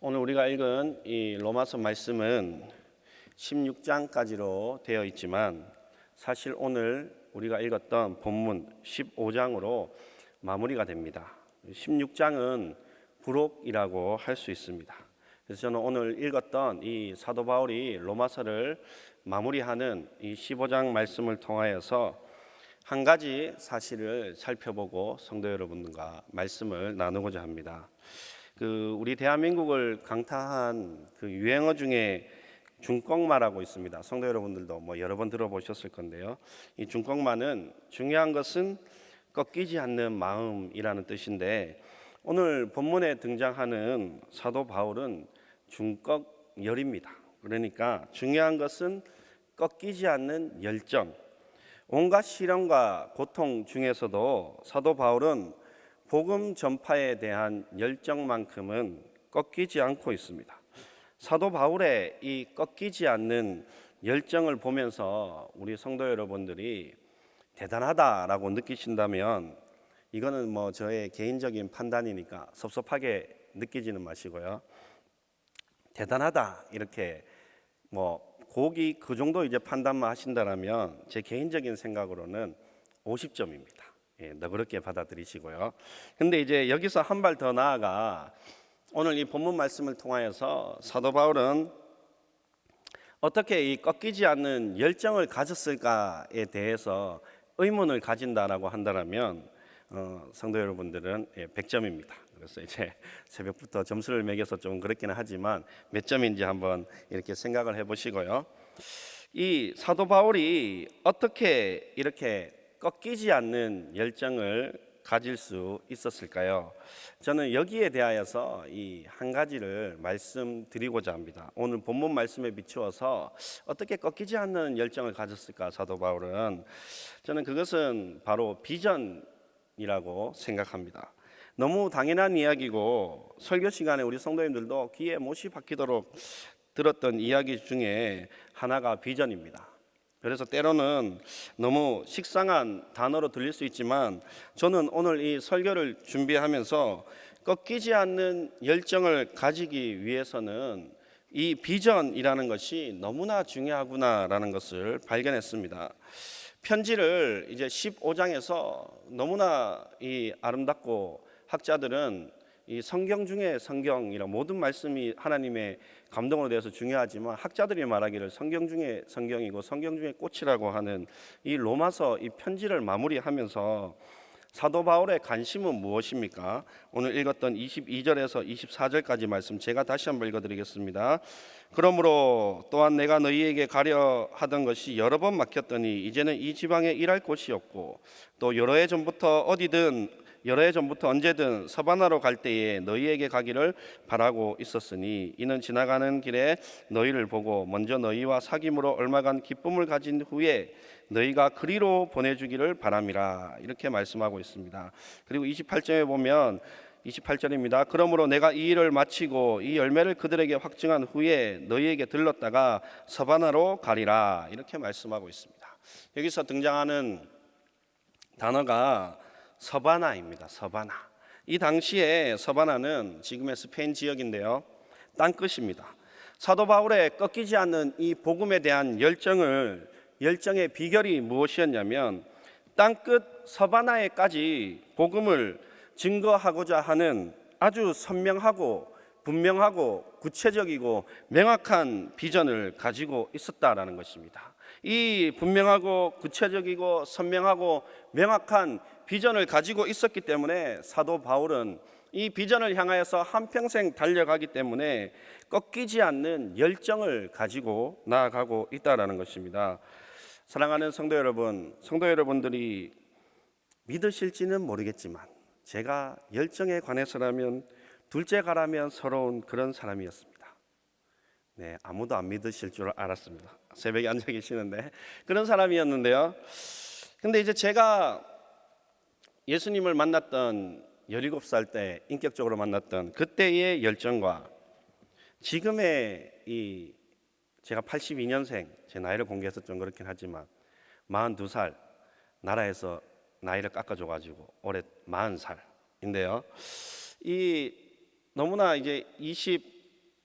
오늘 우리가 읽은 이 로마서 말씀은 16장까지로 되어 있지만 사실 오늘 우리가 읽었던 본문 15장으로 마무리가 됩니다. 16장은 부록이라고 할 수 있습니다. 그래서 저는 오늘 읽었던 이 사도 바울이 로마서를 마무리하는 이 15장 말씀을 통하여서 한 가지 사실을 살펴보고 성도 여러분과 말씀을 나누고자 합니다. 우리 대한민국을 강타한 그 유행어 중에 중꺾마라고 있습니다. 성도 여러분들도 여러 번 들어보셨을 건데요. 이 중꺾마는 중요한 것은 꺾이지 않는 마음이라는 뜻인데, 오늘 본문에 등장하는 사도 바울은 중꺾열입니다. 그러니까 중요한 것은 꺾이지 않는 열정. 온갖 시련과 고통 중에서도 사도 바울은 복음 전파에 대한 열정만큼은 꺾이지 않고 있습니다. 사도 바울의 이 꺾이지 않는 열정을 보면서 우리 성도 여러분들이 대단하다라고 느끼신다면, 이거는 저의 개인적인 판단이니까 섭섭하게 느끼지는 마시고요. 대단하다 이렇게 고기 그 정도 이제 판단만 하신다라면 제 개인적인 생각으로는 50점입니다. 너그럽게 받아들이시고요. 근데 이제 여기서 한 발 더 나아가 오늘 이 본문 말씀을 통하여서 사도 바울은 어떻게 이 꺾이지 않는 열정을 가졌을까에 대해서 의문을 가진다라고 한다면 성도 여러분들은 100점입니다. 그래서 이제 새벽부터 점수를 매겨서 좀 그렇기는 하지만 몇 점인지 한번 이렇게 생각을 해보시고요. 이 사도 바울이 어떻게 이렇게 꺾이지 않는 열정을 가질 수 있었을까요? 저는 여기에 대하여서 이 한 가지를 말씀드리고자 합니다. 오늘 본문 말씀에 비추어서 어떻게 꺾이지 않는 열정을 가졌을까 사도 바울은, 저는 그것은 바로 비전이라고 생각합니다. 너무 당연한 이야기고 설교 시간에 우리 성도님들도 귀에 못이 박히도록 들었던 이야기 중에 하나가 비전입니다. 그래서 때로는 너무 식상한 단어로 들릴 수 있지만, 저는 오늘 이 설교를 준비하면서 꺾이지 않는 열정을 가지기 위해서는 이 비전이라는 것이 너무나 중요하구나라는 것을 발견했습니다. 편지를 이제 15장에서 너무나 이 아름답고, 학자들은 이 성경 중에 성경이라 모든 말씀이 하나님의 감동으로 되어서 중요하지만 학자들이 말하기를 성경 중에 성경이고 성경 중에 꽃이라고 하는 이 로마서 이 편지를 마무리하면서 사도 바울의 관심은 무엇입니까? 오늘 읽었던 22절에서 24절까지 말씀 제가 다시 한번 읽어드리겠습니다. 그러므로 또한 내가 너희에게 가려 하던 것이 여러 번 막혔더니 이제는 이 지방에 일할 곳이 없고, 또 여러 해 전부터 언제든 서바나로 갈 때에 너희에게 가기를 바라고 있었으니, 이는 지나가는 길에 너희를 보고 먼저 너희와 사귐으로 얼마간 기쁨을 가진 후에 너희가 그리로 보내주기를 바람이라, 이렇게 말씀하고 있습니다. 그리고 28절에 보면 28절입니다. 그러므로 내가 이 일을 마치고 이 열매를 그들에게 확증한 후에 너희에게 들렀다가 서바나로 가리라, 이렇게 말씀하고 있습니다. 여기서 등장하는 단어가 서바나입니다. 서바나. 이 당시에 서바나는 지금의 스페인 지역인데요, 땅끝입니다. 사도 바울의 꺾이지 않는 이 복음에 대한 열정의 비결이 무엇이었냐면, 땅끝 서바나에까지 복음을 증거하고자 하는 아주 선명하고 분명하고 구체적이고 명확한 비전을 가지고 있었다라는 것입니다. 이 분명하고 구체적이고 선명하고 명확한 비전을 가지고 있었기 때문에 사도 바울은 이 비전을 향하여서 한평생 달려가기 때문에 꺾이지 않는 열정을 가지고 나아가고 있다는 것입니다. 사랑하는 성도 여러분, 성도 여러분들이 믿으실지는 모르겠지만 제가 열정에 관해서라면 둘째가라면 서러운 그런 사람이었습니다. 네, 아무도 안 믿으실 줄 알았습니다. 새벽에 앉아 계시는데 그런 사람이었는데요. 근데 이제 제가 예수님을 만났던 17살 때 인격적으로 만났던 그때의 열정과 지금의 제가 82년생, 제 나이를 공개해서 좀 그렇긴 하지만 42살, 나라에서 나이를 깎아줘가지고 올해 40살인데요. 너무나 이제 20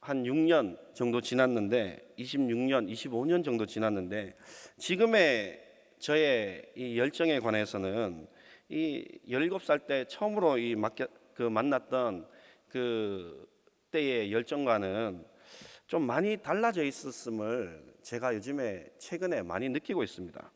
한 6년 정도 지났는데 26년, 25년 정도 지났는데 지금의 저의 이 열정에 관해서는 이 17살 때 처음으로 만났던 그 때의 열정과는 좀 많이 달라져 있었음을 제가 요즘에 최근에 많이 느끼고 있습니다.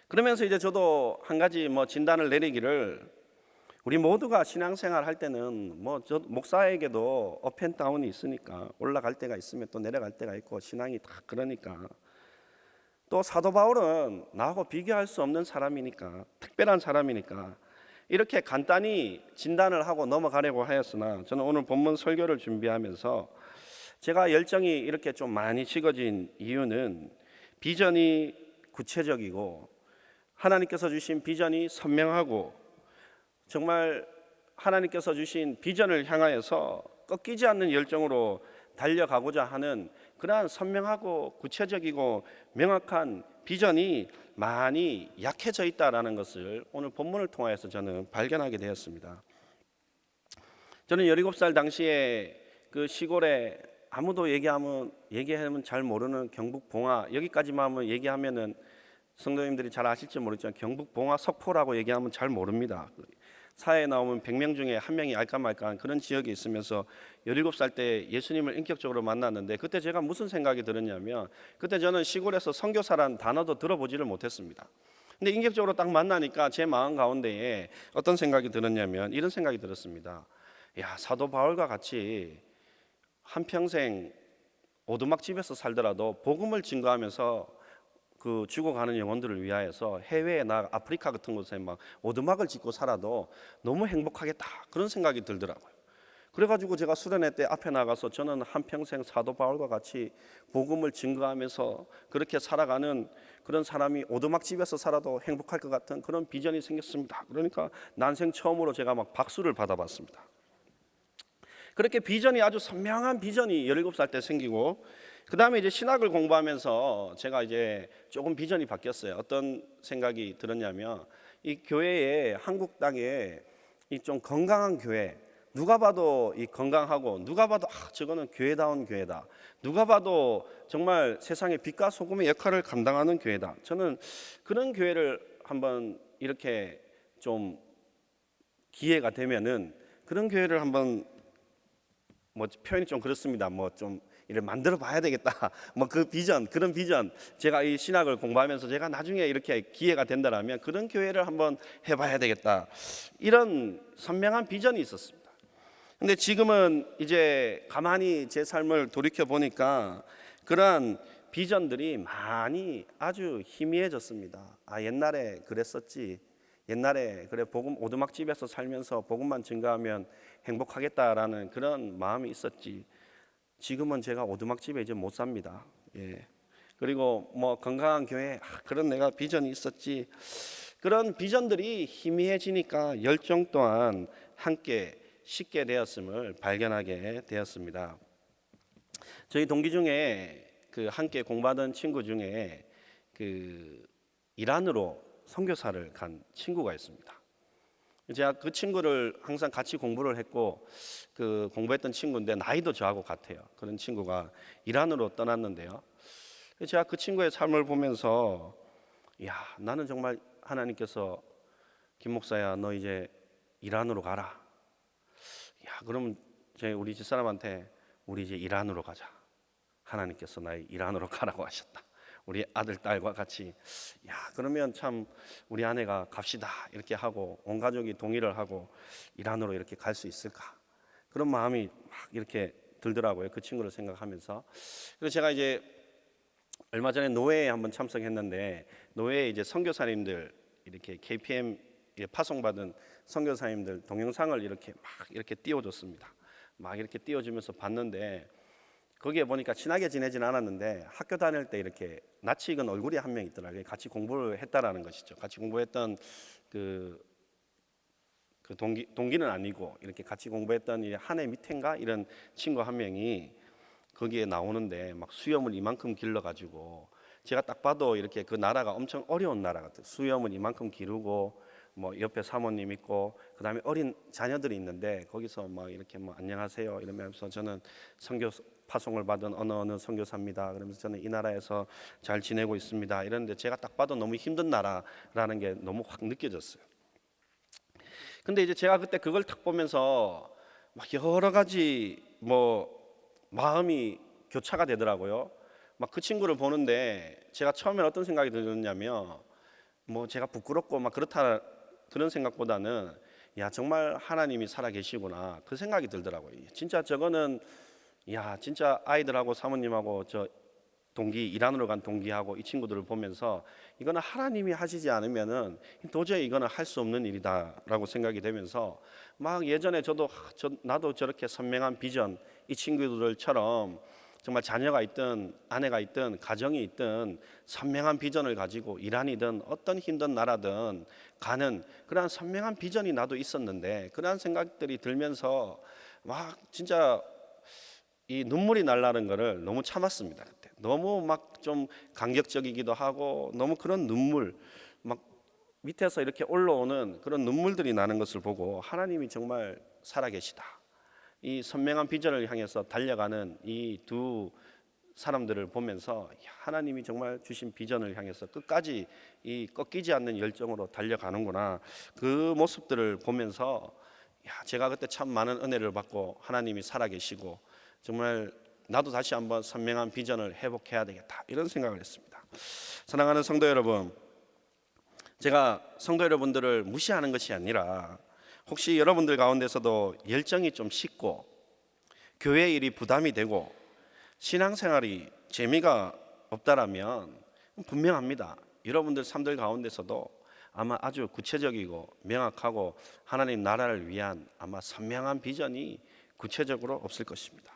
그러면서 이제 저도 한 가지 진단을 내리기를, 우리 모두가 신앙생활 할 때는 저 목사에게도 업앤다운이 있으니까 올라갈 때가 있으면 또 내려갈 때가 있고 신앙이 다 그러니까, 또 사도 바울은 나하고 비교할 수 없는 사람이니까, 특별한 사람이니까 이렇게 간단히 진단을 하고 넘어가려고 하였으나, 저는 오늘 본문 설교를 준비하면서 제가 열정이 이렇게 좀 많이 식어진 이유는 비전이 구체적이고 하나님께서 주신 비전이 선명하고 정말 하나님께서 주신 비전을 향하여서 꺾이지 않는 열정으로 달려가고자 하는 그러한 선명하고 구체적이고 명확한 비전이 많이 약해져 있다라는 것을 오늘 본문을 통하여서 저는 발견하게 되었습니다. 저는 17살 당시에 그 시골에 아무도 얘기하면 잘 모르는 경북 봉화, 여기까지만 한번 얘기하면은 성도님들이 잘 아실지 모르지만 경북 봉화 석포라고 얘기하면 잘 모릅니다. 사회에 나오면 100명 중에 한 명이 알까 말까한 그런 지역에 있으면서 17살 때 예수님을 인격적으로 만났는데, 그때 제가 무슨 생각이 들었냐면, 그때 저는 시골에서 선교사라는 단어도 들어보지를 못했습니다. 근데 인격적으로 딱 만나니까 제 마음 가운데에 어떤 생각이 들었냐면 이런 생각이 들었습니다. 야, 사도 바울과 같이 한평생 오두막집에서 살더라도 복음을 증거하면서 그 죽어가는 영혼들을 위하여서 해외에 아프리카 같은 곳에 막 오두막을 짓고 살아도 너무 행복하겠다, 그런 생각이 들더라고요. 그래가지고 제가 수련회 때 앞에 나가서 저는 한평생 사도 바울과 같이 복음을 증거하면서 그렇게 살아가는 그런 사람이 오두막집에서 살아도 행복할 것 같은 그런 비전이 생겼습니다. 그러니까 난생 처음으로 제가 막 박수를 받아봤습니다. 그렇게 비전이, 아주 선명한 비전이 17살 때 생기고, 그 다음에 이제 신학을 공부하면서 제가 이제 조금 비전이 바뀌었어요. 어떤 생각이 들었냐면, 이 교회에, 한국 땅에 이 좀 건강한 교회, 누가 봐도 이 건강하고 누가 봐도 저거는 교회다운 교회다, 누가 봐도 정말 세상의 빛과 소금의 역할을 감당하는 교회다, 저는 그런 교회를 한번 이렇게 좀 기회가 되면은 그런 교회를 한번, 표현이 좀 그렇습니다. 좀 이를 만들어 봐야 되겠다. 그 비전, 그런 비전, 제가 이 신학을 공부하면서 제가 나중에 이렇게 기회가 된다라면 그런 교회를 한번 해봐야 되겠다, 이런 선명한 비전이 있었습니다. 근데 지금은 이제 가만히 제 삶을 돌이켜 보니까 그러한 비전들이 많이 아주 희미해졌습니다. 옛날에 그랬었지, 옛날에 그래 복음 오두막집에서 살면서 복음만 증거하면 행복하겠다라는 그런 마음이 있었지, 지금은 제가 오두막집에 이제 못 삽니다. 그리고 건강한 교회, 그런 내가 비전이 있었지, 그런 비전들이 희미해지니까 열정 또한 함께 식게 되었음을 발견하게 되었습니다. 저희 동기 중에 그 함께 공부하던 친구 중에 그 이란으로 선교사를 간 친구가 있습니다. 제가 그 친구를 항상 같이 공부를 했고, 그 공부했던 친구인데 나이도 저하고 같아요. 그런 친구가 이란으로 떠났는데요, 제가 그 친구의 삶을 보면서, 야, 나는 정말 하나님께서 김 목사야, 너 이제 이란으로 가라. 야, 그러면 우리 집사람한테 우리 이제 이란으로 가자, 하나님께서 나의 이란으로 가라고 하셨다. 우리 아들 딸과 같이, 야, 그러면 참 우리 아내가 갑시다 이렇게 하고 온 가족이 동의를 하고 이란으로 이렇게 갈 수 있을까, 그런 마음이 막 이렇게 들더라고요. 그 친구를 생각하면서. 그래서 제가 이제 얼마 전에 노회에 한번 참석했는데, 노회에 이제 선교사님들 이렇게 KPM 파송받은 선교사님들 동영상을 이렇게 막 이렇게 띄워줬습니다. 막 이렇게 띄워주면서 봤는데, 거기에 보니까 친하게 지내진 않았는데 학교 다닐 때 이렇게 낯이 익은 얼굴이 한 명 있더라고요. 같이 공부를 했다라는 것이죠. 같이 공부했던 그 동기는 아니고 이렇게 같이 공부했던 한 해 밑인가 이런 친구 한 명이 거기에 나오는데, 막 수염을 이만큼 길러가지고, 제가 딱 봐도 이렇게 그 나라가 엄청 어려운 나라 같아요. 수염을 이만큼 기르고 뭐 옆에 사모님 있고 그다음에 어린 자녀들이 있는데 거기서 막 이렇게 뭐 안녕하세요 이러면서 저는 선교 파송을 받은 어느 선교사입니다. 그러면서 저는 이 나라에서 잘 지내고 있습니다. 이랬는데 제가 딱 봐도 너무 힘든 나라라는 게 너무 확 느껴졌어요. 근데 이제 제가 그때 그걸 탁 보면서 막 여러 가지 뭐 마음이 교차가 되더라고요. 막 그 친구를 보는데 제가 처음에 어떤 생각이 들었냐면 뭐 제가 부끄럽고 막 그렇다 그런 생각보다는 야 정말 하나님이 살아 계시구나 그 생각이 들더라고요. 진짜 저거는 야 진짜 아이들하고 사모님하고 저 동기 이란으로 간 동기하고 이 친구들을 보면서 이거는 하나님이 하시지 않으면은 도저히 이거는 할 수 없는 일이다라고 생각이 되면서 막 예전에 나도 저렇게 선명한 비전 이 친구들처럼 정말 자녀가 있든 아내가 있든 가정이 있든 선명한 비전을 가지고 이란이든 어떤 힘든 나라든 가는 그러한 선명한 비전이 나도 있었는데 그러한 생각들이 들면서 막 진짜 이 눈물이 날라는 거를 너무 참았습니다. 그때 너무 막 좀 감격적이기도 하고 너무 그런 눈물 막 밑에서 이렇게 올라오는 그런 눈물들이 나는 것을 보고 하나님이 정말 살아계시다. 이 선명한 비전을 향해서 달려가는 이 두 사람들을 보면서 하나님이 정말 주신 비전을 향해서 끝까지 이 꺾이지 않는 열정으로 달려가는구나. 그 모습들을 보면서 제가 그때 참 많은 은혜를 받고 하나님이 살아계시고 정말 나도 다시 한번 선명한 비전을 회복해야 되겠다 이런 생각을 했습니다. 사랑하는 성도 여러분, 제가 성도 여러분들을 무시하는 것이 아니라 혹시 여러분들 가운데서도 열정이 좀 식고 교회 일이 부담이 되고 신앙생활이 재미가 없다라면 분명합니다. 여러분들 삶들 가운데서도 아마 아주 구체적이고 명확하고 하나님 나라를 위한 아마 선명한 비전이 구체적으로 없을 것입니다.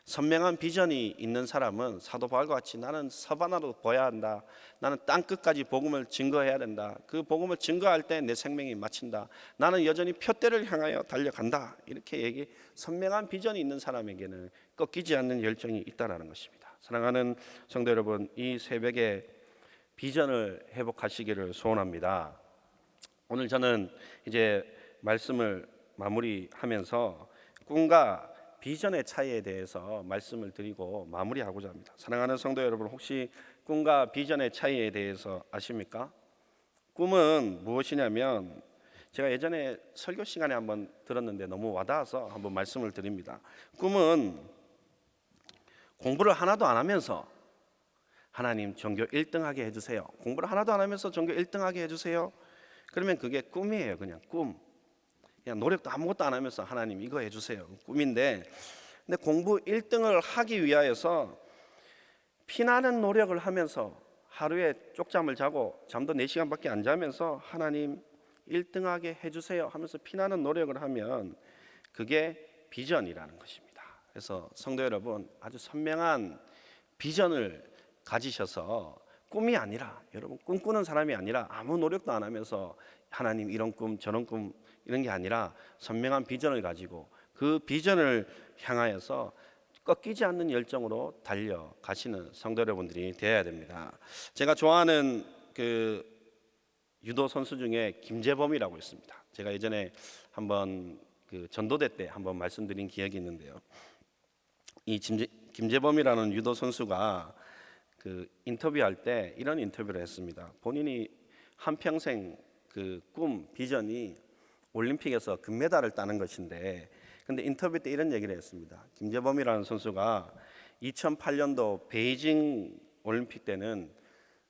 선명한 비전이 있는 사람은 사도 바울과 같이 나는 서바나로 보야 한다. 나는 땅 끝까지 복음을 증거해야 된다. 그 복음을 증거할 때 내 생명이 마친다. 나는 여전히 표대를 향하여 달려간다. 이렇게 선명한 비전이 있는 사람에게는 꺾이지 않는 열정이 있다라는 것입니다. 사랑하는 성도 여러분, 이 새벽에 비전을 회복하시기를 소원합니다. 오늘 저는 이제 말씀을 마무리하면서 꿈과 비전의 차이에 대해서 말씀을 드리고 마무리하고자 합니다. 사랑하는 성도 여러분, 혹시 꿈과 비전의 차이에 대해서 아십니까? 꿈은 무엇이냐면 제가 예전에 설교 시간에 한번 들었는데 너무 와닿아서 한번 말씀을 드립니다. 꿈은 공부를 하나도 안 하면서 하나님 전교 1등하게 해주세요. 공부를 하나도 안 하면서 전교 1등하게 해주세요. 그러면 그게 꿈이에요. 그냥 꿈. 그냥 노력도 아무것도 안 하면서 하나님 이거 해주세요. 꿈인데, 근데 공부 1등을 하기 위하여서 피나는 노력을 하면서 하루에 쪽잠을 자고 잠도 4시간밖에 안 자면서 하나님 1등하게 해주세요 하면서 피나는 노력을 하면 그게 비전이라는 것입니다. 그래서 성도 여러분, 아주 선명한 비전을 가지셔서 꿈이 아니라, 여러분 꿈꾸는 사람이 아니라 아무 노력도 안 하면서 하나님 이런 꿈 저런 꿈 이런 게 아니라 선명한 비전을 가지고 그 비전을 향하여서 꺾이지 않는 열정으로 달려가시는 성도 여러분들이 되어야 됩니다. 제가 좋아하는 그 유도 선수 중에 김재범이라고 있습니다. 제가 예전에 한번 그 전도대 때 한번 말씀드린 기억이 있는데요. 이 김재범이라는 유도 선수가 그 인터뷰할 때 이런 인터뷰를 했습니다. 본인이 한평생 그 꿈, 비전이 올림픽에서 금메달을 따는 것인데, 근데 인터뷰 때 이런 얘기를 했습니다. 김재범이라는 선수가 2008년도 베이징 올림픽 때는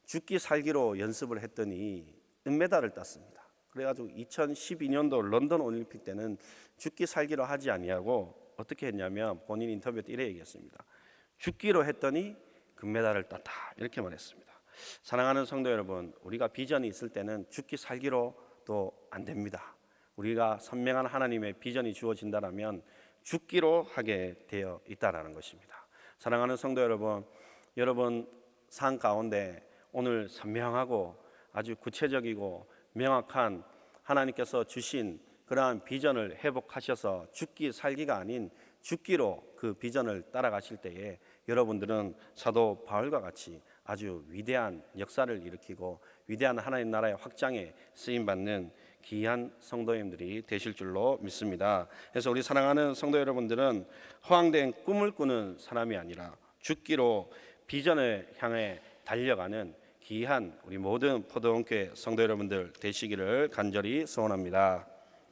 죽기 살기로 연습을 했더니 은메달을 땄습니다. 그래가지고 2012년도 런던 올림픽 때는 죽기 살기로 하지 아니하고 어떻게 했냐면 본인 인터뷰 때 이래 얘기했습니다. 죽기로 했더니 금메달을 땄다 이렇게 말했습니다. 사랑하는 성도 여러분, 우리가 비전이 있을 때는 죽기 살기로도 안 됩니다. 우리가 선명한 하나님의 비전이 주어진다면 죽기로 하게 되어 있다라는 것입니다. 사랑하는 성도 여러분, 여러분 삶 가운데 오늘 선명하고 아주 구체적이고 명확한 하나님께서 주신 그러한 비전을 회복하셔서 죽기 살기가 아닌 죽기로 그 비전을 따라가실 때에 여러분들은 사도 바울과 같이 아주 위대한 역사를 일으키고 위대한 하나님 나라의 확장에 쓰임받는 귀한 성도님들이 되실 줄로 믿습니다. 그래서 우리 사랑하는 성도 여러분들은 허황된 꿈을 꾸는 사람이 아니라 죽기로 비전을 향해 달려가는 귀한 우리 모든 포도원교회 성도 여러분들 되시기를 간절히 소원합니다.